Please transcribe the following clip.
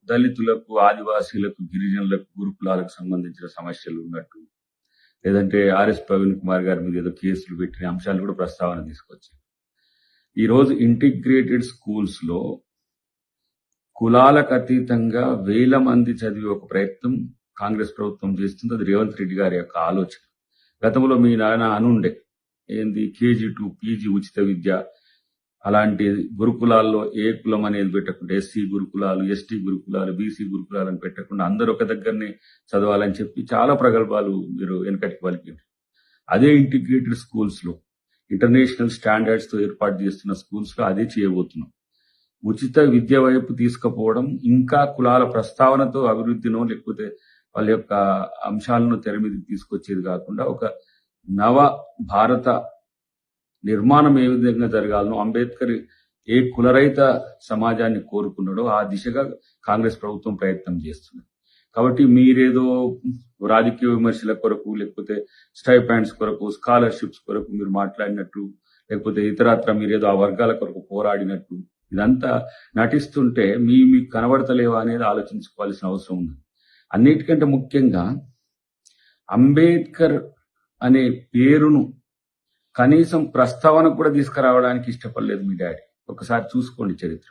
దళితులకు, ఆదివాసీలకు, గిరిజనులకు, గురుకులాలకు సంబంధించిన సమస్యలు ఉన్నట్టు, లేదంటే ఆర్ఎస్ ప్రవీణ్ కుమార్ గారి మీద ఏదో కేసులు పెట్టిన అంశాలు కూడా ప్రస్తావన తీసుకొచ్చారు. ఈరోజు ఇంటిగ్రేటెడ్ స్కూల్స్ లో కులాలకు అతీతంగా 1000 మంది చదివే ఒక ప్రయత్నం కాంగ్రెస్ ప్రభుత్వం చేస్తుంది. అది రేవంత్ రెడ్డి గారి యొక్క ఆలోచన. గతంలో మీ నాన్న అనుండే ఏంది కేజీ టు పీజీ ఉచిత విద్య, అలాంటి గురుకులాల్లో ఏ కులం అనేది పెట్టకుండా ఎస్సీ గురుకులాలు, ఎస్టీ గురుకులాలు, బీసీ గురుకులాలు అని పెట్టకుండా అందరూ ఒక దగ్గరనే చదవాలని చెప్పి చాలా ప్రగల్భాలు మీరు వెనకటికి పలికిండ్రు. అదే ఇంటిగ్రేటెడ్ స్కూల్స్ లో ఇంటర్నేషనల్ స్టాండర్డ్స్ తో ఏర్పాటు చేస్తున్న స్కూల్స్ లో అదే చేయబోతున్నాం. ఉచిత విద్య వైపు తీసుకుపోవడం, ఇంకా కులాల ప్రస్తావనతో అభివృద్ధినో లేకపోతే వాళ్ళ యొక్క అంశాలను తెర మీదకి తీసుకొచ్చేది కాకుండా ఒక నవ భారత నిర్మాణం ఏ విధంగా జరగాలనో, అంబేద్కర్ ఏ కులరహిత సమాజాన్ని కోరుకున్నాడో ఆ దిశగా కాంగ్రెస్ ప్రభుత్వం ప్రయత్నం చేస్తుంది. కాబట్టి మీరేదో రాజకీయ విమర్శల కొరకు, లేకపోతే స్టైపాండ్స్ కొరకు, స్కాలర్షిప్స్ కొరకు మీరు మాట్లాడినట్టు, లేకపోతే ఇతరత్ర మీరేదో ఆ వర్గాల కొరకు పోరాడినట్టు ఇదంతా నటిస్తుంటే మీకు కనబడతలేవా అనేది ఆలోచించుకోవాల్సిన అవసరం ఉంది. అన్నిటికంటే ముఖ్యంగా అంబేద్కర్ అనే పేరును కనీసం ప్రస్తావన కూడా తీసుకురావడానికి ఇష్టపడలేదు మీ డాడీ. ఒకసారి చూసుకోండి చరిత్ర.